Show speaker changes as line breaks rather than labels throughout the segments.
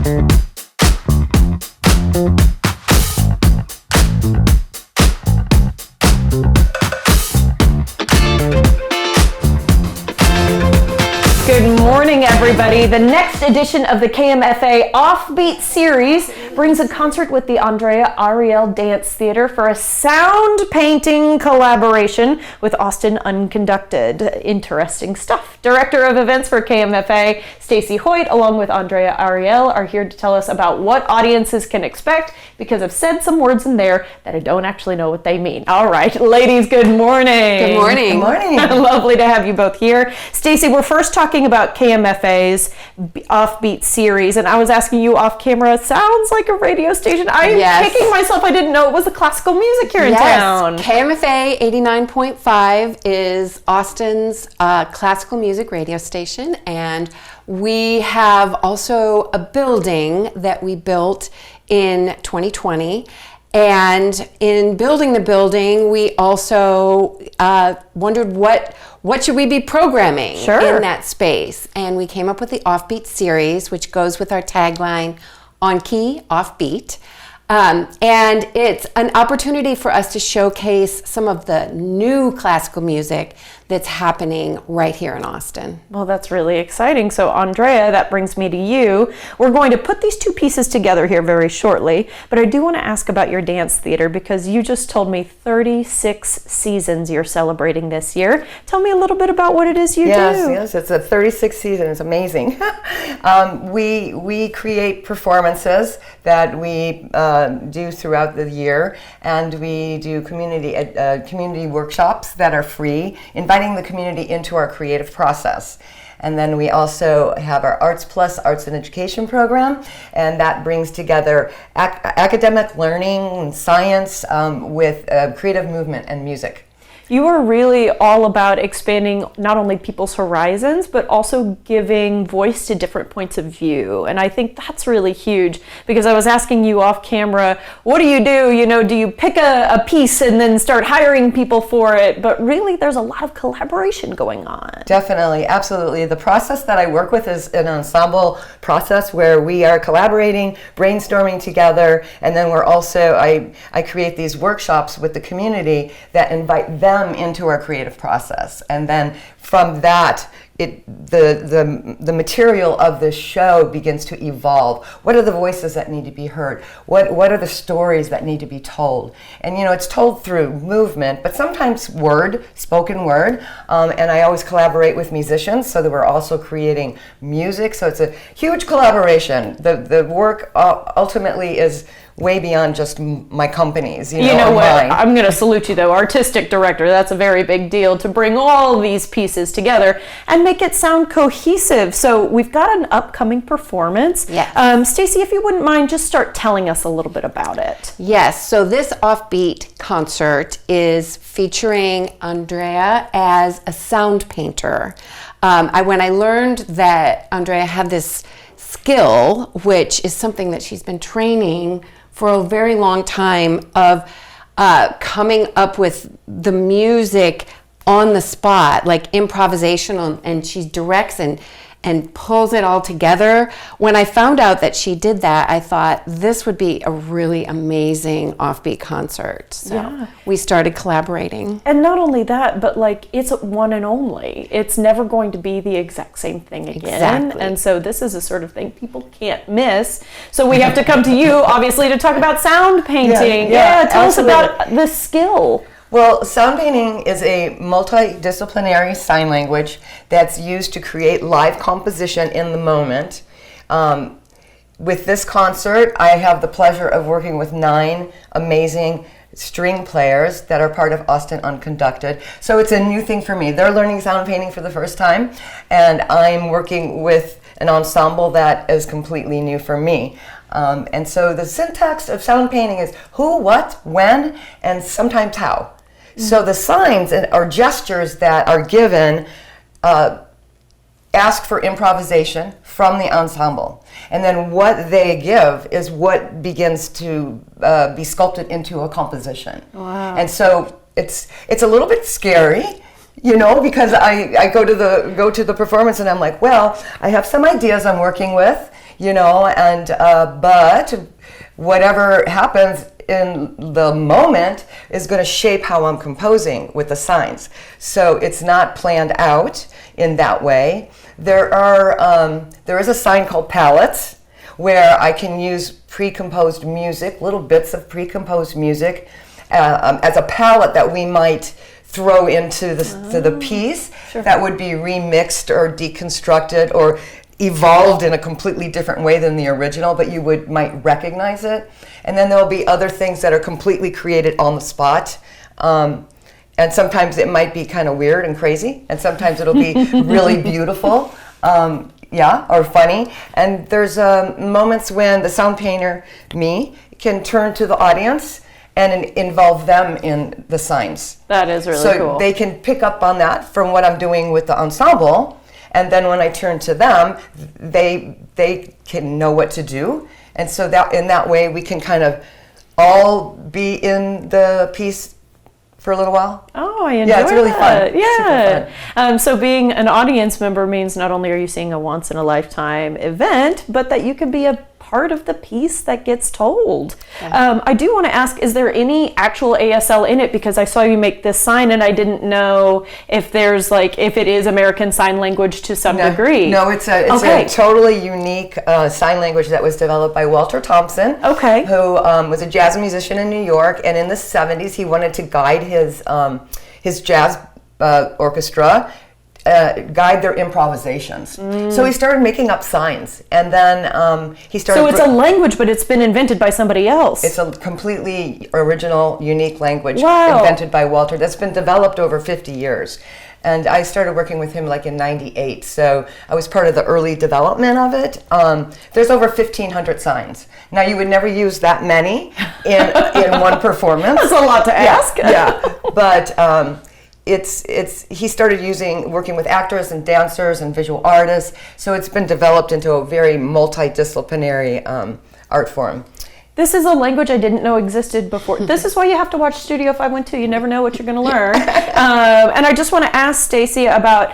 Good morning, everybody. The next edition of the KMFA Offbeat series brings a concert with the Andrea Ariel Dance Theater for a sound painting collaboration with Austin Unconducted. Interesting stuff. Director of events for KMFA, Stacy Hoyt, along with Andrea Ariel, are here to tell us about what audiences can expect, because I've said some words in there that I don't actually know what they mean. All right, ladies, good morning.
Good morning.
Good morning.
Lovely to have you both here. Stacy, we're first talking about KMFA's Offbeat series, and I was asking you off camera, sounds like a radio station. I'm kicking myself. I didn't know it was a classical music here in town.
KMFA 89.5 is Austin's classical music radio station, and we have also a building that we built in 2020. And in building the building, we also wondered what should we be programming in that space. And we came up with the Offbeat series, which goes with our tagline, On Key, Offbeat. And it's an opportunity for us to showcase some of the new classical music that's happening right here in Austin.
Well, that's really exciting. So, Andrea, that brings me to you. We're going to put these two pieces together here very shortly, but I do want to ask about your dance theater, because you just told me 36 seasons you're celebrating this year. Tell me a little bit about what it is you do.
Yes, it's a 36th season. It's amazing. We create performances that we do throughout the year, and we do community workshops that are free, inviting the community into our creative process. And then we also have our Arts Plus Arts and Education program, and that brings together academic learning and science with creative movement and music.
You are really all about expanding not only people's horizons, but also giving voice to different points of view. And I think that's really huge, because I was asking you off camera, what do you do? You know, do you pick a piece and then start hiring people for it? But really, there's a lot of collaboration going on.
Definitely, absolutely. The process that I work with is an ensemble process where we are collaborating, brainstorming together, and then we're also, I create these workshops with the community that invite them into our creative process, and then from that the material of the show begins to evolve. What are the voices that need to be heard? What are the stories that need to be told? And you know, it's told through movement, but sometimes spoken word, and I always collaborate with musicians so that we're also creating music, so it's a huge collaboration. The work ultimately is way beyond just my companies, you know what? Mine.
I'm going to salute you, though. Artistic director, that's a very big deal, to bring all these pieces together and make it sound cohesive. So we've got an upcoming performance.
Yes.
Stacy, if you wouldn't mind, just start telling us a little bit about it.
Yes, so this Offbeat concert is featuring Andrea as a sound painter. When I learned that Andrea had this skill, which is something that she's been training for a very long time, of coming up with the music on the spot, like improvisational, and she directs and pulls it all together. When I found out that she did that, I thought this would be a really amazing Offbeat concert. So we started collaborating.
And not only that, but like, it's one and only. It's never going to be the exact same thing again.
Exactly.
And so this is a sort of thing people can't miss. So we have to come to you, obviously, to talk about sound painting. Tell us about the skill.
Well, sound painting is a multidisciplinary sign language that's used to create live composition in the moment. With this concert, I have the pleasure of working with 9 amazing string players that are part of Austin Unconducted. So it's a new thing for me. They're learning sound painting for the first time, and I'm working with an ensemble that is completely new for me. And so the syntax of sound painting is who, what, when, and sometimes how. So the signs or gestures that are given ask for improvisation from the ensemble. And then what they give is what begins to be sculpted into a composition. Wow. And so it's a little bit scary, you know, because I go to the performance and I'm like, well, I have some ideas I'm working with. and but whatever happens in the moment is going to shape how I'm composing with the signs. So it's not planned out in that way. There is a sign called palettes where I can use pre-composed music, little bits of pre-composed music as a palette that we might throw into the piece.
Sure.
That would be remixed or deconstructed or evolved in a completely different way than the original, but you might recognize it. And then there'll be other things that are completely created on the spot. And sometimes it might be kind of weird and crazy, and sometimes it'll be really beautiful, or funny. And there's moments when the sound painter, me, can turn to the audience and involve them in the signs.
That is really
so
cool.
So they can pick up on that from what I'm doing with the ensemble, and then when I turn to them, they can know what to do. And so that in that way we can kind of all be in the piece for a little while.
Oh, I enjoy
it's really
that.
fun.
Yeah.
Super fun.
So being an audience member means not only are you seeing a once in a lifetime event, but that you can be a part of the piece that gets told.
Yeah.
I do want to ask, is there any actual ASL in it? Because I saw you make this sign and I didn't know if if it is American Sign Language to some degree.
No, it's a totally unique sign language that was developed by Walter Thompson, who was a jazz musician in New York, and in the 70s he wanted to guide his jazz orchestra, guide their improvisations. So he started making up signs, and then he started...
So it's a language, but it's been invented by somebody else.
It's a completely original, unique language invented by Walter that's been developed over 50 years. And I started working with him like in '98, so I was part of the early development of it. There's over 1,500 signs. Now you would never use that many in one performance.
That's a lot to ask.
Yeah, but he started working with actors and dancers and visual artists, so it's been developed into a very multidisciplinary art form.
This is a language I didn't know existed before. This is why you have to watch Studio 512. You never know what you're going to learn. And I just want to ask Stacy about,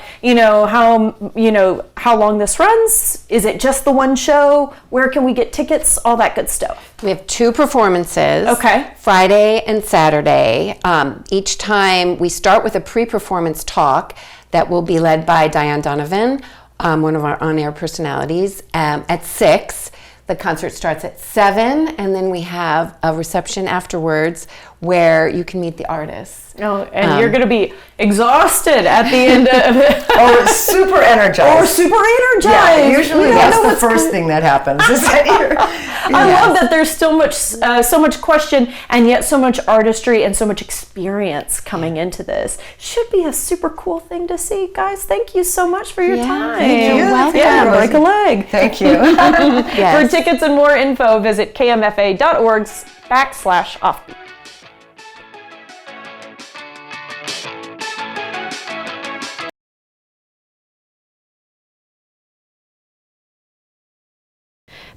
how long this runs. Is it just the one show? Where can we get tickets? All that good stuff.
We have 2 performances.
Okay.
Friday and Saturday. Each time we start with a pre-performance talk that will be led by Diane Donovan, one of our on-air personalities, at 6. The concert starts at 7, and then we have a reception afterwards where you can meet the artists.
Oh, and you're going to be exhausted at the end of it.
Or super energized. Yeah, usually that's the first thing that happens. Is that
I love that there's still so much question and yet so much artistry and so much experience coming into this. Should be a super cool thing to see, guys. Thank you so much for your time.
Thank you.
Welcome.
Yeah, break a leg.
Thank you.
Yes.
For tickets and more info, visit kmfa.org/offbeat.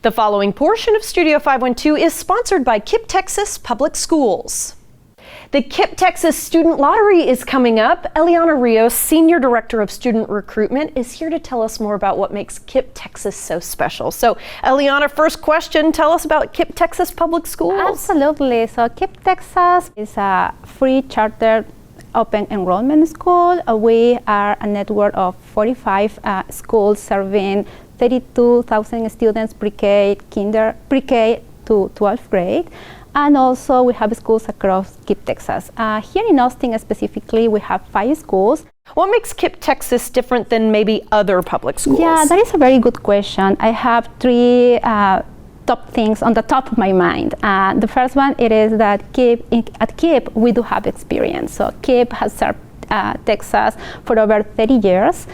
The following portion of Studio 512 is sponsored by KIPP Texas Public Schools. The KIPP Texas Student Lottery is coming up. Eliana Rios, Senior Director of Student Recruitment, is here to tell us more about what makes KIPP Texas so special. So, Eliana, first question, tell us about KIPP Texas Public Schools.
Absolutely. So KIPP Texas is a free charter open enrollment school. We are a network of 45 schools serving 32,000 students pre-K to 12th grade. And also we have schools across KIPP Texas. Here in Austin specifically, we have 5 schools.
What makes KIPP Texas different than maybe other public schools?
Yeah, that is a very good question. I have 3 top things on the top of my mind. The first one, it is that at KIPP, we do have experience. So KIPP has served Texas for over 30 years.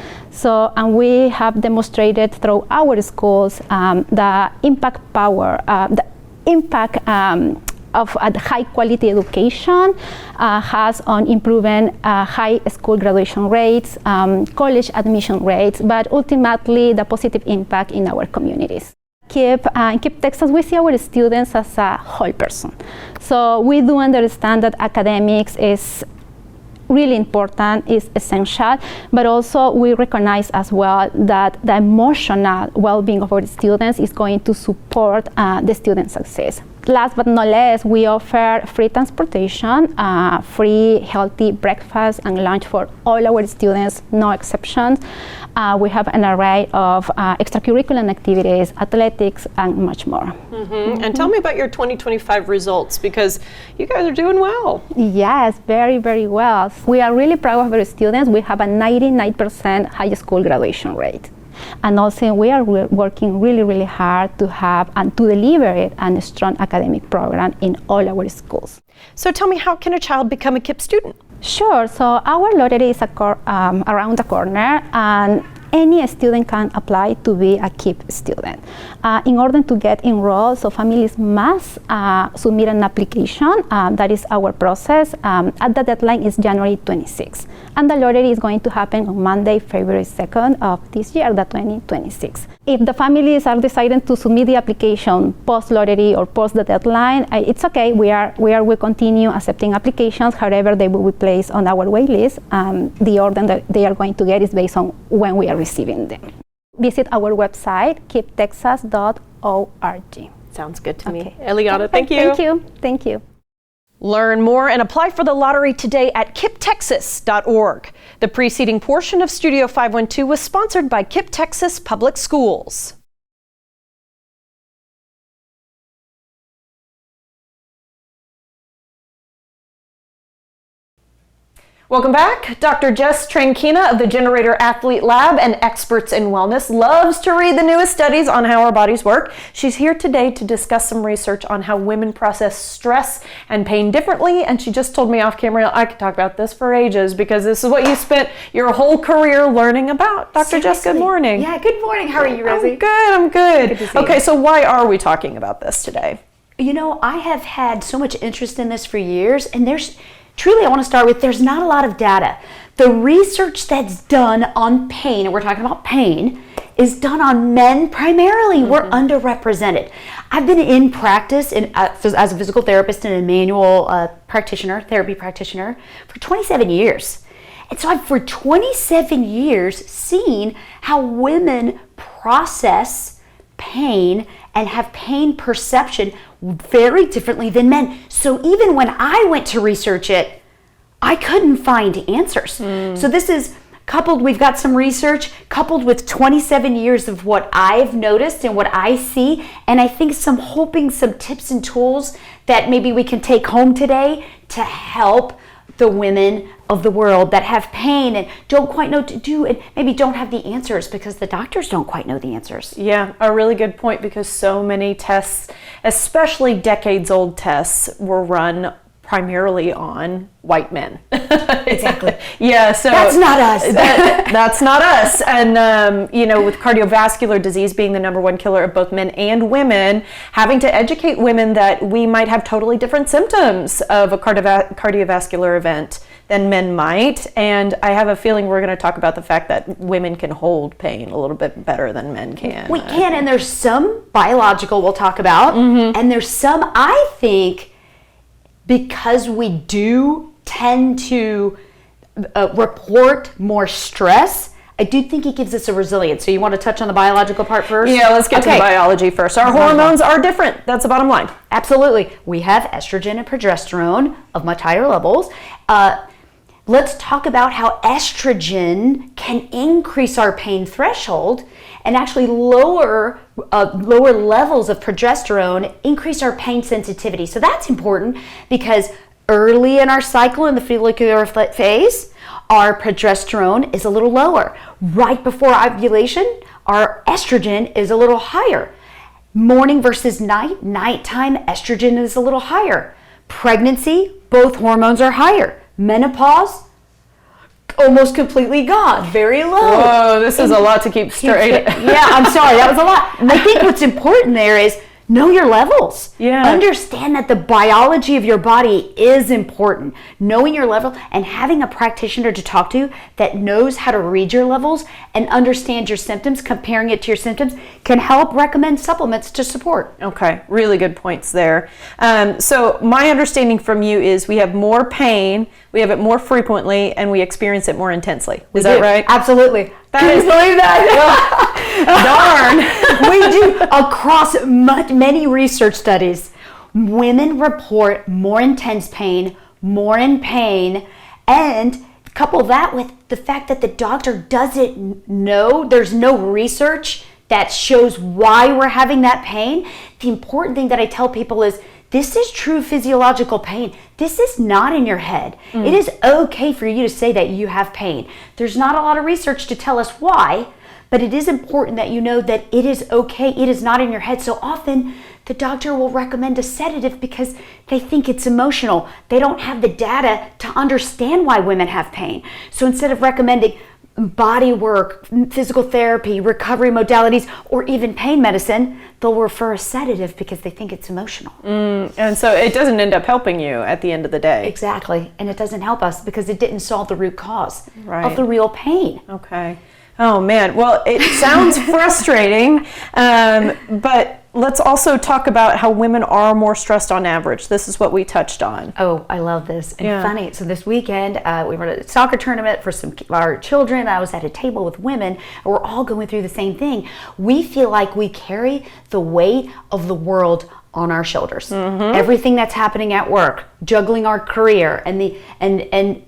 And we have demonstrated through our schools the impact of high quality education has on improving high school graduation rates, college admission rates, but ultimately the positive impact in our communities. In KIPP Texas, we see our students as a whole person. So we do understand that academics is really important, is essential, but also we recognize as well that the emotional well-being of our students is going to support the student success. Last but not least, we offer free transportation, free healthy breakfast and lunch for all our students, no exceptions. We have an array of extracurricular activities, athletics, and much more.
And tell me about your 2025 results, because you guys are doing well.
Yes, very, very well. We are really proud of our students. We have a 99% high school graduation rate. And also we are working really, really hard to have and to deliver it a strong academic program in all our schools.
So tell me, how can a child become a KIPP student?
Sure, so our lottery is around the corner, and any student can apply to be a KIPP student. In order to get enrolled, so families must submit an application. That is our process. At the deadline is January 26th. And the lottery is going to happen on Monday, February 2nd of this year, the 2026. If the families are deciding to submit the application post-lottery or post the deadline, it's okay. We continue accepting applications. However, they will be placed on our wait list. The order that they are going to get is based on when we are receiving them. Visit our website, kiptexas.org.
Sounds good to me.
Okay.
Eliana,
Okay,
thank you.
Thank you. Thank you.
Learn more and apply for the lottery today at kiptexas.org. The preceding portion of Studio 512 was sponsored by KIPP Texas Public Schools. Welcome back. Dr. Jess Trankina of the Generator Athlete Lab and Experts in Wellness loves to read the newest studies on how our bodies work. She's here today to discuss some research on how women process stress and pain differently, and she just told me off camera I could talk about this for ages because this is what you spent your whole career learning about. Dr. Jess, good morning.
Yeah, good morning. How are you, Rosie?
I'm good.
Good to see
Okay,
you.
so why are we talking about this today?
You know, I have had so much interest in this for years, and truly, I want to start with, there's not a lot of data. The research that's done on pain, and we're talking about pain, is done on men primarily. We're underrepresented. I've been in practice as a physical therapist and a manual therapy practitioner for 27 years. And so I've for 27 years seen how women process pain and have pain perception very differently than men. So even when I went to research it, I couldn't find answers. So this is coupled, we've got some research coupled with 27 years of what I've noticed and what I see, and I think some tips and tools that maybe we can take home today to help the women of the world that have pain and don't quite know what to do and maybe don't have the answers because the doctors don't quite know the answers.
Yeah, a really good point, because so many tests, especially decades-old tests, were run primarily on white men.
Exactly.
Yeah, so
That's not us.
That's not us. And with cardiovascular disease being the number one killer of both men and women, having to educate women that we might have totally different symptoms of a cardiovascular event than men might. And I have a feeling we're going to talk about the fact that women can hold pain a little bit better than men can.
We can, and there's some biological we'll talk about, and there's some, I think, because we do tend to report more stress, I do think it gives us a resilience. So you want to touch on the biological part first?
Yeah, let's get to the biology first. Our hormones are different. That's the bottom line.
Absolutely. We have estrogen and progesterone of much higher levels. Let's talk about how estrogen can increase our pain threshold, and actually lower levels of progesterone increase our pain sensitivity. So that's important because early in our cycle, in the follicular phase, our progesterone is a little lower. Right before ovulation, our estrogen is a little higher. Morning versus nighttime, estrogen is a little higher. Pregnancy, both hormones are higher. Menopause, almost completely gone, very low.
Whoa, this is a lot to keep straight.
Yeah, I'm sorry, that was a lot. I think what's important there is know your levels.
Yeah.
Understand that the biology of your body is important. Knowing your level and having a practitioner to talk to that knows how to read your levels and understand your symptoms, comparing it to your symptoms, can help recommend supplements to support.
Okay, really good points there. So my understanding from you is we have more pain, we have it more frequently, and we experience it more intensely. Is that right?
Absolutely.
That
Can
is-
you believe that?
Darn.
We do across many research studies. Women report more intense pain, more in pain, and couple that with the fact that the doctor doesn't know, there's no research that shows why we're having that pain. The important thing that I tell people is this is true physiological pain. This is not in your head. It is okay for you to say that you have pain. There's not a lot of research to tell us why, but it is important that you know that it is okay. It is not in your head. So often the doctor will recommend a sedative because they think it's emotional. They don't have the data to understand why women have pain. So instead of recommending body work, physical therapy, recovery modalities, or even pain medicine, they'll refer a sedative because they think it's emotional.
And so it doesn't end up helping you at the end of the day.
Exactly. And it doesn't help us because it didn't solve the root cause
Right.
of the real pain.
Okay. Oh man. Well, it sounds frustrating, but let's also talk about how women are more stressed on average. This is what we touched on.
Oh, I love this. And
Yeah.
funny. So this weekend, we were at a soccer tournament for some our children. I was at a table with women, and we're all going through the same thing. We feel like we carry the weight of the world on our shoulders. Everything that's happening at work, juggling our career, and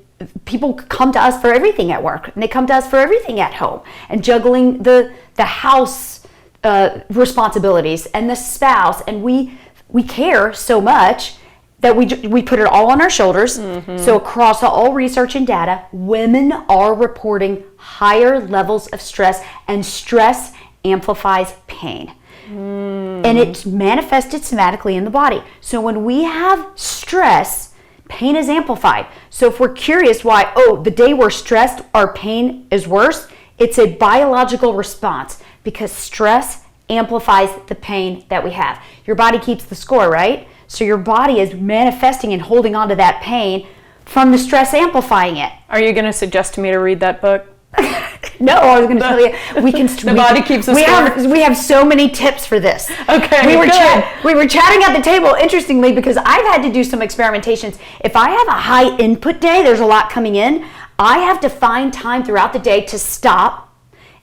people come to us for everything at work, and they come to us for everything at home, and juggling the house responsibilities and the spouse, and we care so much that we put it all on our shoulders. So across all research and data, women are reporting higher levels of stress, and stress amplifies pain. And it's manifested somatically in the body. So when we have stress, pain is amplified. So if we're curious why, the day we're stressed, our pain is worse, it's a biological response because stress amplifies the pain that we have. Your body keeps the score, right? So your body is manifesting and holding on to that pain from the stress amplifying it.
Are you going to suggest to me to read that book?
No, I was going to tell you, we can.
The body keeps the
we
score.
we have so many tips for this.
Okay,
we were
good.
we were chatting at the table. Interestingly, because I've had to do some experimentations. If I have a high input day, there's a lot coming in. I have to find time throughout the day to stop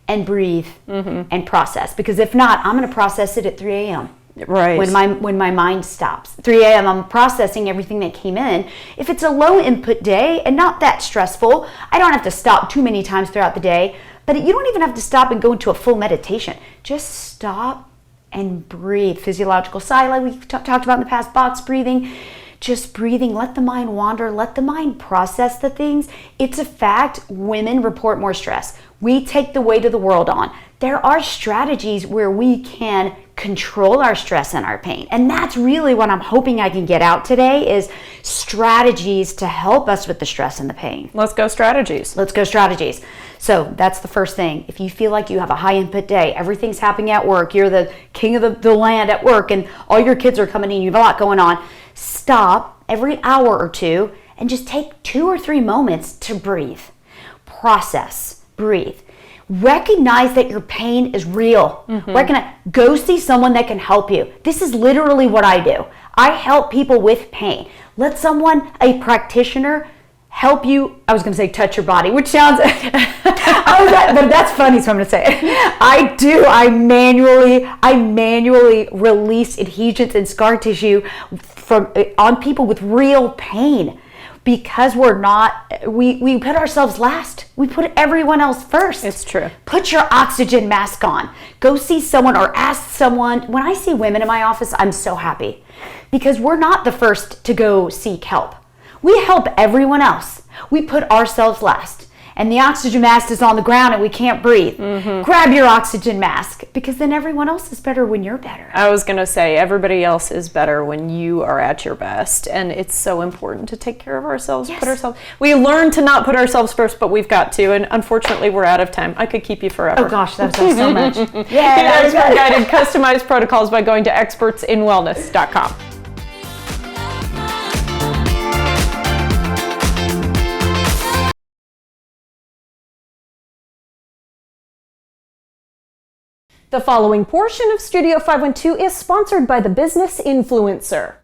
and breathe and process. Because if not, I'm going to process it at 3 a.m.
Right.
When my mind stops. 3 a.m. I'm processing everything that came in. If it's a low input day and not that stressful, I don't have to stop too many times throughout the day. But you don't even have to stop and go into a full meditation. Just stop and breathe. Physiological sigh, like we talked about in the past, box breathing. Just breathing, let the mind wander, let the mind process the things. It's a fact, women report more stress. We take the weight of the world on. There are strategies where we can control our stress and our pain. And that's really what I'm hoping I can get out today is strategies to help us with the stress and the pain.
Let's go strategies.
Let's go strategies. So that's the first thing. If you feel like you have a high input day, everything's happening at work, you're the king of the land at work, and all your kids are coming in, you have a lot going on, stop every hour or two and just take 2 or 3 moments to breathe. Process, breathe. Recognize that your pain is real. Go see someone that can help you. This is literally what I do. I help people with pain. Let someone, a practitioner, help you. I was going to say touch your body, which sounds, but that's funny, so I'm going to say it. I manually release adhesions and scar tissue on people with real pain. Because we put ourselves last. We put everyone else first.
It's true.
Put your oxygen mask on. Go see someone or ask someone. When I see women in my office, I'm so happy. Because we're not the first to go seek help. We help everyone else. We put ourselves last. and the oxygen mask is on the ground and we can't breathe. Grab your oxygen mask, because then everyone else is better when you're better.
I was going to say, everybody else is better when you are at your best. And it's so important to take care of ourselves, we learn to not put ourselves first, but we've got to. And unfortunately, we're out of time. I could keep you forever.
Oh gosh, that was so much.
Get expert guided customized protocols by going to expertsinwellness.com. The following portion of Studio 512 is sponsored by the Business Influencer.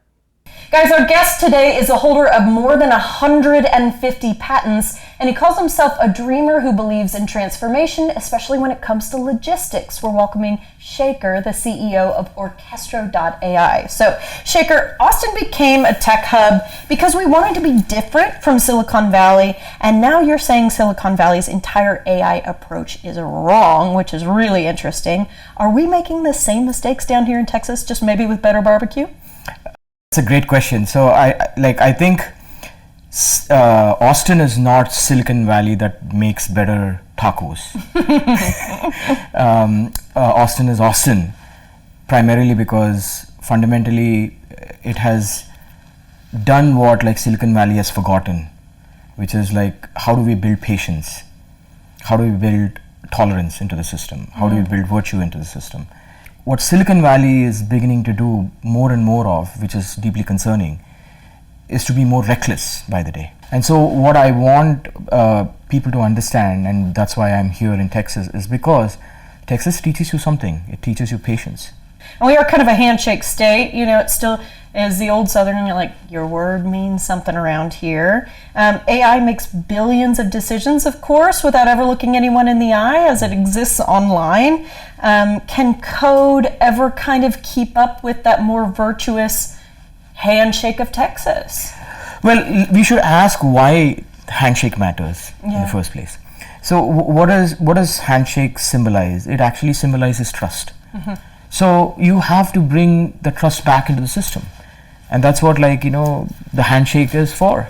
Guys, our guest today is a holder of more than 150 patents, and he calls himself a dreamer who believes in transformation, especially when it comes to logistics. We're welcoming Shaker, the CEO of Orchestro.ai. So, Shaker, Austin became a tech hub because we wanted to be different from Silicon Valley, and now you're saying Silicon Valley's entire AI approach is wrong, which is really interesting. Are we making the same mistakes down here in Texas, just maybe with better barbecue?
It's a great question. So I think Austin is not Silicon Valley that makes better tacos. Austin is Austin primarily because fundamentally it has done what like Silicon Valley has forgotten, which is like, how do we build patience? How do we build tolerance into the system? How do we build virtue into the system? What Silicon Valley is beginning to do more and more of, which is deeply concerning, is to be more reckless by the day. And so what I want people to understand, and that's why I'm here in Texas, is because Texas teaches you something. It teaches you patience.
And we are kind of a handshake state. You know, it still is the old Southern, you're like, your word means something around here. AI makes billions of decisions, of course, without ever looking anyone in the eye as it exists online. Can code ever kind of keep up with that more virtuous handshake of Texas?
Well, we should ask why handshake matters in the first place. So what does handshake symbolize? It actually symbolizes trust. So you have to bring the trust back into the system. And that's what the handshake is for.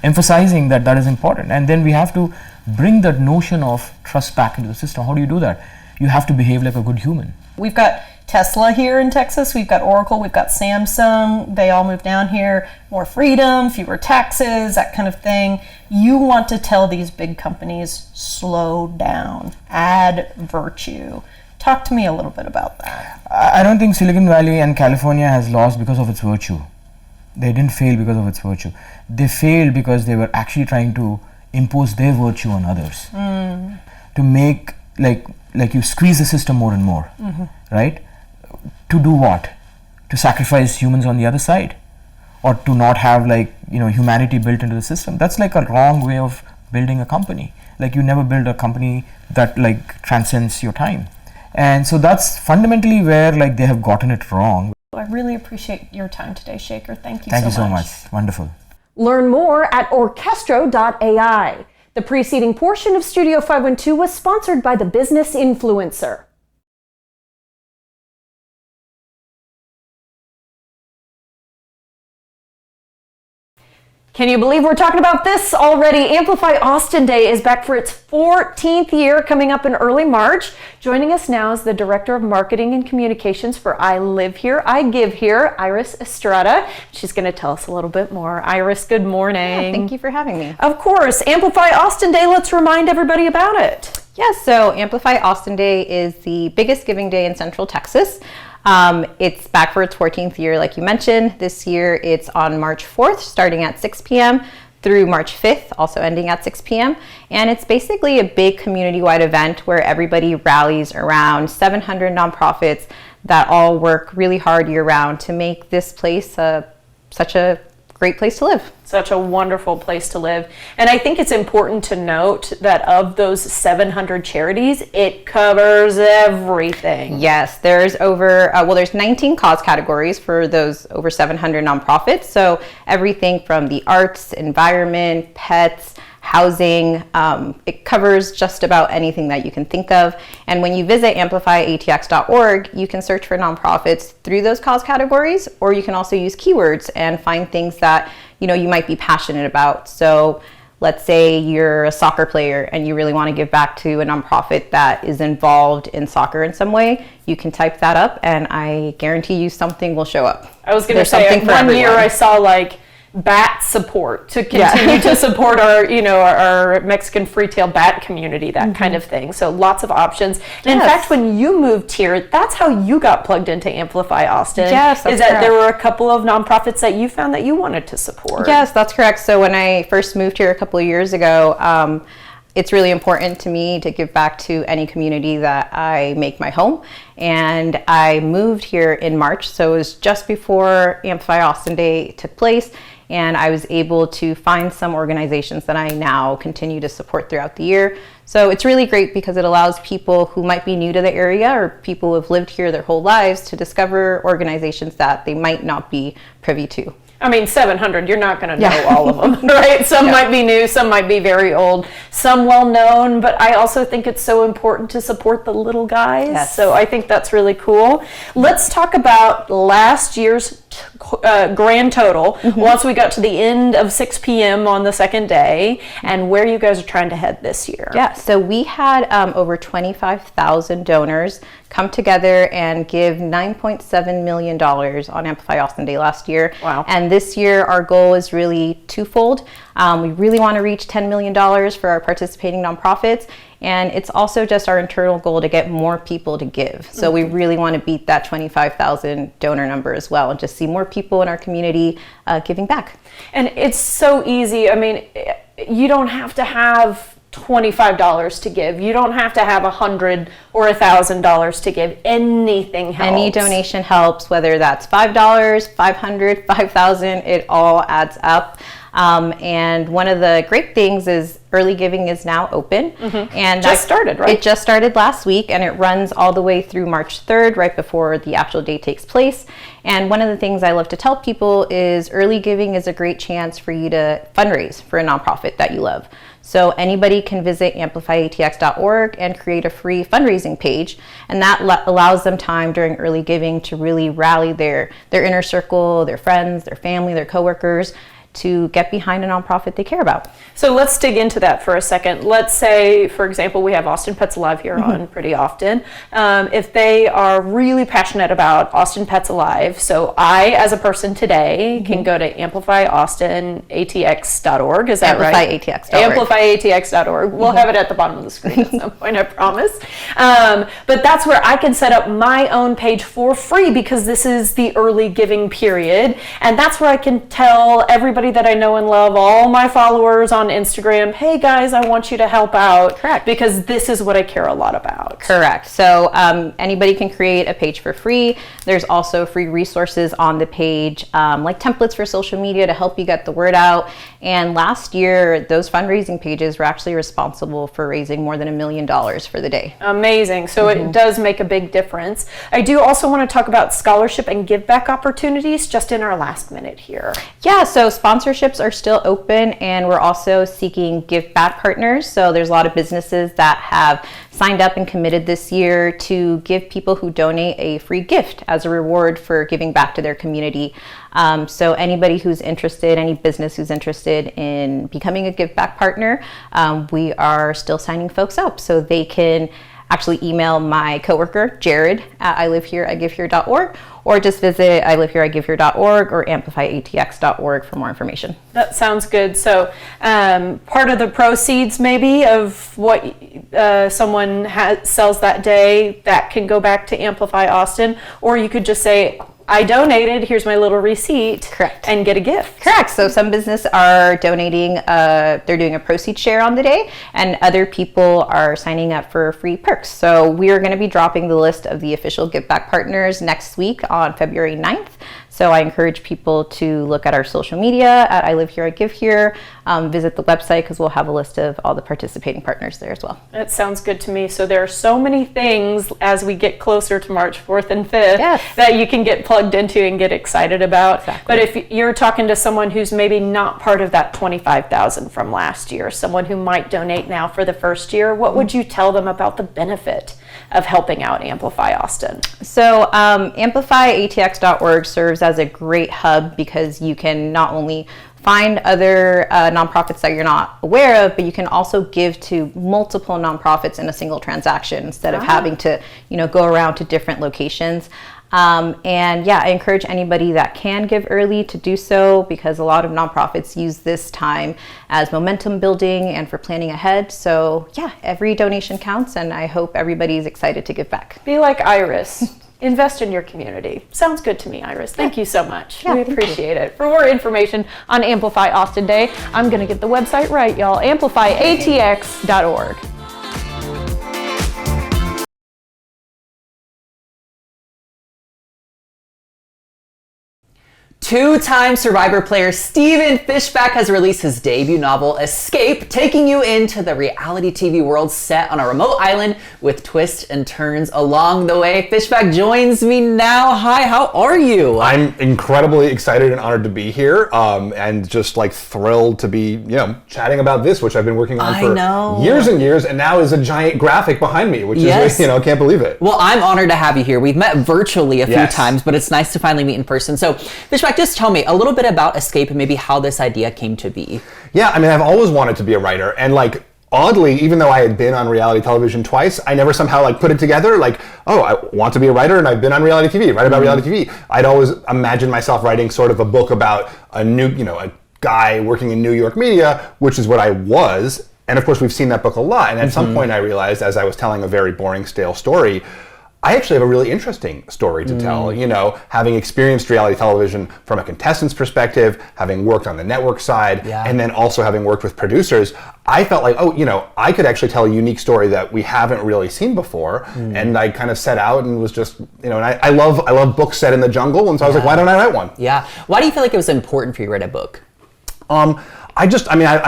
Emphasizing that is important. And then we have to bring that notion of trust back into the system. How do you do that? You have to behave like a good human.
We've got Tesla here in Texas, we've got Oracle, we've got Samsung, they all moved down here, more freedom, fewer taxes, that kind of thing. You want to tell these big companies, slow down, add virtue. Talk to me a little bit about that.
I don't think Silicon Valley and California has lost because of its virtue. They didn't fail because of its virtue. They failed because they were actually trying to impose their virtue on others. To make, like you squeeze the system more and more, right? To do what? To sacrifice humans on the other side, or to not have humanity built into the system. That's like a wrong way of building a company. Like you never build a company that transcends your time. And so that's fundamentally where they have gotten it wrong.
I really appreciate your time today, Shaker. Thank you
so much. Thank you so much. Wonderful.
Learn more at Orchestro.ai. The preceding portion of Studio 512 was sponsored by the Business Influencer. Can you believe we're talking about this already? Amplify Austin Day is back for its 14th year, coming up in early March. Joining us now is the Director of Marketing and Communications for I Live Here, I Give Here, Iris Estrada. She's going to tell us a little bit more. Iris, good morning.
Yeah, thank you for having me.
Of course. Amplify Austin Day, let's remind everybody about it.
Yes, so Amplify Austin Day is the biggest giving day in Central Texas. It's back for its 14th year, like you mentioned. This year it's on March 4th, starting at 6 p.m. through March 5th, also ending at 6 p.m. And it's basically a big community-wide event where everybody rallies around 700 nonprofits that all work really hard year-round to make this place such a great place to live.
Such a wonderful place to live. And I think it's important to note that of those 700 charities, it covers everything.
Yes, there's there's 19 cause categories for those over 700 nonprofits. So everything from the arts, environment, pets, housing, it covers just about anything that you can think of. And when you visit amplifyatx.org, you can search for nonprofits through those cause categories, or you can also use keywords and find things that you might be passionate about. So let's say you're a soccer player and you really want to give back to a nonprofit that is involved in soccer in some way, you can type that up and I guarantee you something will show up.
I was going to
There's
say,
something for
one year
everyone.
I saw like bat support to continue to support our, our Mexican free-tail bat community, that kind of thing. So lots of options. And in
Yes.
fact, when you moved here, that's how you got plugged into Amplify Austin.
Yes, that's
is that
correct.
there were a couple of nonprofits that you found that you wanted to support.
Yes, that's correct. So when I first moved here a couple of years ago, it's really important to me to give back to any community that I make my home. And I moved here in March, so it was just before Amplify Austin Day took place. And I was able to find some organizations that I now continue to support throughout the year. So it's really great because it allows people who might be new to the area or people who have lived here their whole lives to discover organizations that they might not be privy to.
I mean, 700, you're not going to know all of them, right? Some might be new, some might be very old, some well known, but I also think it's so important to support the little guys.
Yes.
So I think that's really cool. Let's talk about last year's grand total once we got to the end of 6 p.m. on the second day, and where you guys are trying to head this year.
Yeah, so we had over 25,000 donors come together and give $9.7 million on Amplify Austin Day last year.
Wow.
And this year our goal is really twofold. We really want to reach $10 million for our participating nonprofits. And it's also just our internal goal to get more people to give. So we really want to beat that 25,000 donor number as well and just see more people in our community giving back.
And it's so easy. I mean, you don't have to have $25 to give. You don't have to have $100 or $1,000 to give. Anything helps.
Any donation helps, whether that's $5, $500, $5,000, it all adds up. And one of the great things is early giving is now open. And
Just started, right?
It just started last week and it runs all the way through March 3rd, right before the actual day takes place. And one of the things I love to tell people is early giving is a great chance for you to fundraise for a nonprofit that you love. So anybody can visit amplifyatx.org and create a free fundraising page, and that allows them time during early giving to really rally their inner circle, their friends, their family, their coworkers, to get behind a nonprofit they care about.
So let's dig into that for a second. Let's say, for example, we have Austin Pets Alive here on pretty often. If they are really passionate about Austin Pets Alive, so I, as a person today, can go to amplifyaustinatx.org. Is that right?
Amplifyatx.org.
Amplifyatx.org. We'll have it at the bottom of the screen at some point, I promise. But that's where I can set up my own page for free because this is the early giving period. And that's where I can tell everybody that I know and love, all my followers on Instagram, hey guys, I want you to help out.
Correct.
Because this is what I care a lot about.
Correct. So anybody can create a page for free. There's also free resources on the page, like templates for social media to help you get the word out. And last year, those fundraising pages were actually responsible for raising more than $1 million for the day.
Amazing. So it does make a big difference. I do also want to talk about scholarship and give back opportunities just in our last minute here.
Yeah, so sponsorships are still open and we're also seeking give back partners. So there's a lot of businesses that have signed up and committed this year to give people who donate a free gift as a reward for giving back to their community. So anybody who's interested, any business who's interested in becoming a give back partner, we are still signing folks up. So they can actually email my coworker, Jared, at ilivehereigivehere.org, or just visit ilivehereigivehere.org or amplifyatx.org for more information.
That sounds good. So part of the proceeds maybe of what someone sells that day, that can go back to Amplify Austin, or you could just say, I donated, here's my little receipt.
Correct.
And get a gift.
Correct. So some business are donating, they're doing a proceed share on the day, and other people are signing up for free perks. So we are going to be dropping the list of the official Give Back partners next week on February 9th. So I encourage people to look at our social media at I Live Here, I Give Here, visit the website because we'll have a list of all the participating partners there as well.
That sounds good to me. So there are so many things as we get closer to March 4th and 5th
Yes.
that you can get plugged into and get excited about.
Exactly.
But if you're talking to someone who's maybe not part of that 25,000 from last year, someone who might donate now for the first year, what would you tell them about the benefit of helping out Amplify Austin?
So amplifyatx.org serves as a great hub because you can not only find other nonprofits that you're not aware of, but you can also give to multiple nonprofits in a single transaction instead of having to, go around to different locations. And yeah, I encourage anybody that can give early to do so, because a lot of nonprofits use this time as momentum building and for planning ahead. So yeah, every donation counts, and I hope everybody's excited to give back.
Be like Iris. Invest in your community. Sounds good to me, Iris. Thank you so much. We appreciate it. For more information on Amplify Austin Day, I'm going to get the website right, y'all. amplifyatx.org.
Two-time Survivor player Stephen Fishback has released his debut novel, Escape, taking you into the reality TV world set on a remote island with twists and turns along the way. Fishback joins me now. Hi, how are you?
I'm incredibly excited and honored to be here, and just like thrilled to be, chatting about this, which I've been working on for years and years, and now is a giant graphic behind me, which is, I can't believe it.
Well, I'm honored to have you here. We've met virtually a few times, but it's nice to finally meet in person. So, Fishback, just tell me a little bit about Escape and maybe how this idea came to be.
Yeah, I mean, I've always wanted to be a writer, and oddly, even though I had been on reality television twice, I never somehow put it together. I want to be a writer, and I've been on reality TV, write about reality TV. I'd always imagined myself writing sort of a book about a guy working in New York media, which is what I was. And of course, we've seen that book a lot. And at some point, I realized, as I was telling a very boring, stale story, I actually have a really interesting story to tell, having experienced reality television from a contestant's perspective, having worked on the network side, and then also having worked with producers, I felt like, I could actually tell a unique story that we haven't really seen before. And I kind of set out and was just, and I love books set in the jungle, and so I was like, why don't I write one?
Yeah. Why do you feel like it was important for you to write a book?
I'm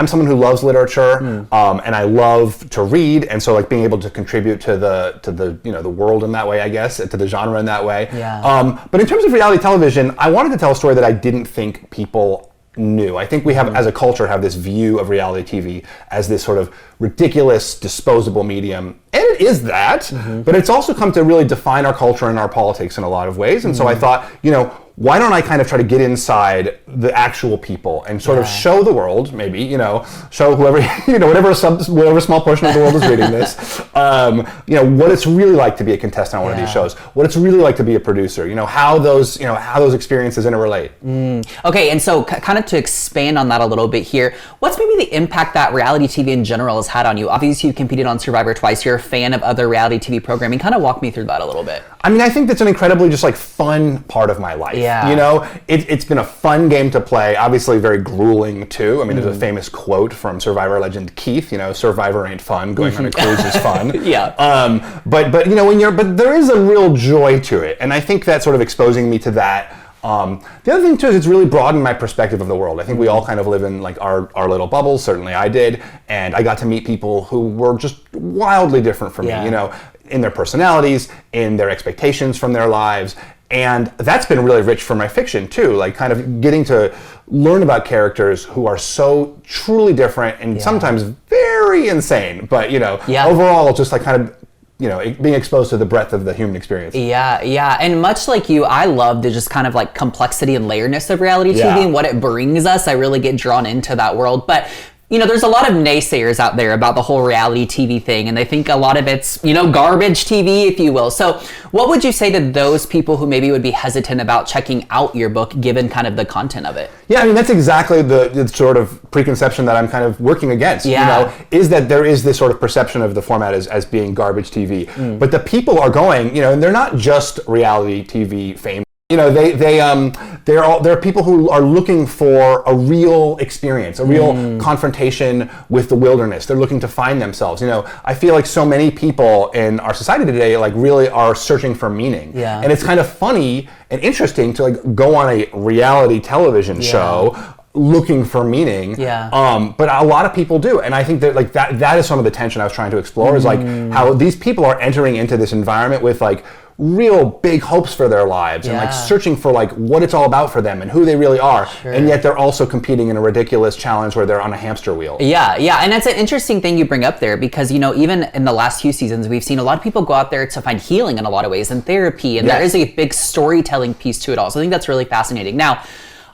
someone who loves literature, and I love to read, and so being able to contribute to the world in that way, I guess, to the genre in that way.
Yeah.
But in terms of reality television, I wanted to tell a story that I didn't think people knew. I think we have, as a culture, have this view of reality TV as this sort of ridiculous, disposable medium, and it is that, but it's also come to really define our culture and our politics in a lot of ways, and so I thought, why don't I kind of try to get inside the actual people and sort of show the world, maybe, show whoever, whatever small portion of the world is reading this, what it's really like to be a contestant on one of these shows, what it's really like to be a producer, how those experiences interrelate.
Okay, and so kind of to expand on that a little bit here, what's maybe the impact that reality TV in general has had on you? Obviously, you competed on Survivor twice. You're a fan of other reality TV programming. Kind of walk me through that a little bit.
I mean, I think that's an incredibly just fun part of my life.
Yeah.
It's been a fun game to play, obviously very grueling too. I mean, there's a famous quote from Survivor legend Keith, Survivor ain't fun, going on a cruise is fun.
Yeah.
But there is a real joy to it. And I think that sort of exposing me to that. The other thing too is it's really broadened my perspective of the world. I think we all kind of live in our little bubbles, certainly I did. And I got to meet people who were just wildly different from me, in their personalities, in their expectations from their lives. And that's been really rich for my fiction too, kind of getting to learn about characters who are so truly different and sometimes very insane, but overall just kind of being exposed to the breadth of the human experience.
Yeah. And much like you, I love the just kind of complexity and layerness of reality TV and what it brings us. I really get drawn into that world. But there's a lot of naysayers out there about the whole reality TV thing, and they think a lot of it's, garbage TV, if you will. So what would you say to those people who maybe would be hesitant about checking out your book, given kind of the content of it?
Yeah, I mean, that's exactly the sort of preconception that I'm kind of working against, is that there is this sort of perception of the format as being garbage TV. But the people are going, and they're not just reality TV fame. They're people who are looking for a real experience, a real confrontation with the wilderness. They're looking to find themselves. I feel like so many people in our society today really are searching for meaning.
Yeah.
And it's kind of funny and interesting to go on a reality television show looking for meaning. But a lot of people do. And I think that that is some of the tension I was trying to explore is how these people are entering into this environment with real big hopes for their lives and searching for what it's all about for them and who they really are. And yet they're also competing in a ridiculous challenge where they're on a hamster wheel.
Yeah. And that's an interesting thing you bring up there because, even in the last few seasons, we've seen a lot of people go out there to find healing in a lot of ways and therapy. And there is a big storytelling piece to it all. So I think that's really fascinating. Now,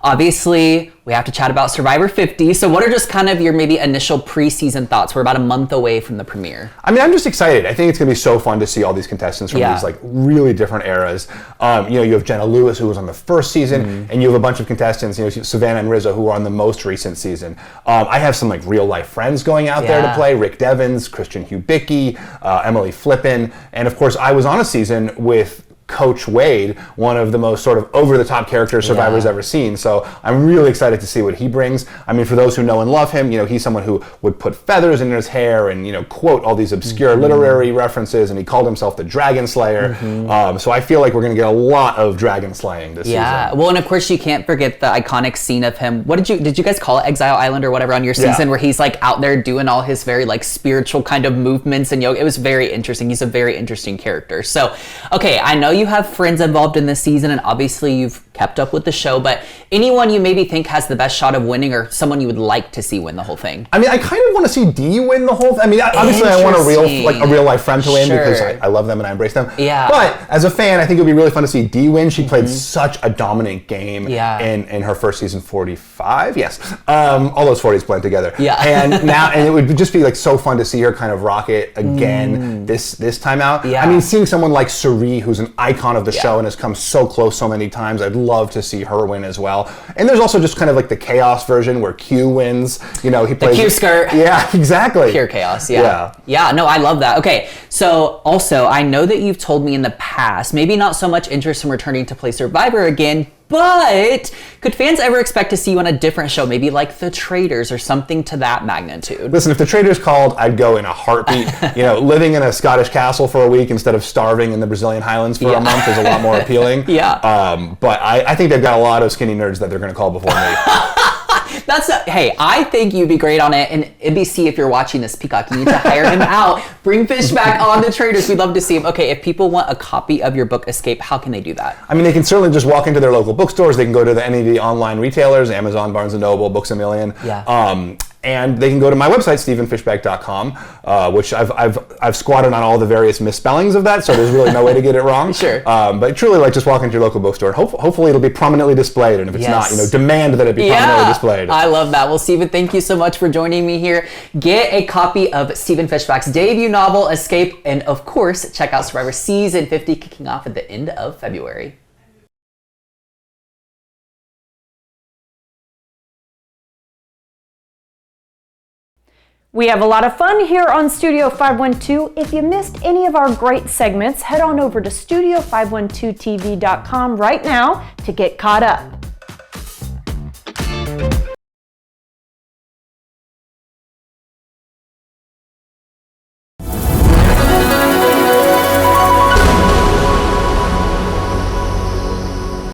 obviously we have to chat about Survivor 50. So what are just kind of your maybe initial preseason thoughts? We're about a month away from the premiere.
I mean, I'm just excited. I think it's going to be so fun to see all these contestants from these like really different eras. You know, you have Jenna Lewis, who was on the first season, and you have a bunch of contestants, you know, Savannah and Rizzo, who are on the most recent season. I have some like real life friends going out there to play: Rick Devens, Christian Hubicki, Emily Flippin, and of course, I was on a season with Coach Wade, one of the most sort of over-the-top characters Survivor's ever seen. So I'm really excited to see what he brings. I mean, for those who know and love him, you know, he's someone who would put feathers in his hair and, you know, quote all these obscure literary references, and he called himself the Dragon Slayer. So I feel like we're going to get a lot of dragon slaying this season.
Well, and of course you can't forget the iconic scene of him. What did you guys call it? Exile Island or whatever on your season, where he's like out there doing all his very like spiritual kind of movements and yoga. It was very interesting. He's a very interesting character. So, okay, I know you have friends involved in this season, and obviously you've kept up with the show, but anyone you maybe think has the best shot of winning, or someone you would like to see win the whole thing?
I mean, I kind of want to see Dee win the whole thing. I mean, obviously I want a real life friend to win because I love them and I embrace them. But as a fan, I think it would be really fun to see Dee win. She played such a dominant game in her first season, 45. Yes. All those 40s blend together. And now, and it would just be like so fun to see her kind of rock it again this time out. I mean, seeing someone like Suri, who's an icon of the show and has come so close so many times, I'd love to see her win as well. And there's also just kind of like the chaos version where Q wins. You know, he plays
the Q skirt.
Yeah, exactly.
Pure chaos. Yeah, no, I love that. Okay, so also I know that you've told me in the past, maybe not so much interest in returning to play Survivor again, but could fans ever expect to see you on a different show, maybe like The Traitors or something to that magnitude?
Listen, if The Traitors called, I'd go in a heartbeat. You know, living in a Scottish castle for a week instead of starving in the Brazilian Highlands for a month is a lot more appealing. But I think they've got a lot of skinny nerds that they're going to call before me.
Hey, I think you'd be great on it. And NBC, if you're watching this, Peacock, you need to hire him out. Bring Fishback on The Traitors. We'd love to see him. Okay, if people want a copy of your book, Escape, how can they do that?
I mean, they can certainly just walk into their local bookstores. They can go to any of the online retailers, Amazon, Barnes & Noble, Books A Million. And they can go to my website, stephenfishbach.com, which I've squatted on all the various misspellings of that, so there's really no way to get it wrong. But truly, like, just walk into your local bookstore, and hopefully it'll be prominently displayed, and if it's not, you know, demand that it be prominently displayed.
I love that. Well, Stephen, thank you so much for joining me here. Get a copy of Stephen Fishbach's debut novel, Escape, and of course, check out Survivor Season 50, kicking off at the end of February.
We have a lot of fun here on Studio 512. If you missed any of our great segments, head on over to studio512tv.com right now to get caught up.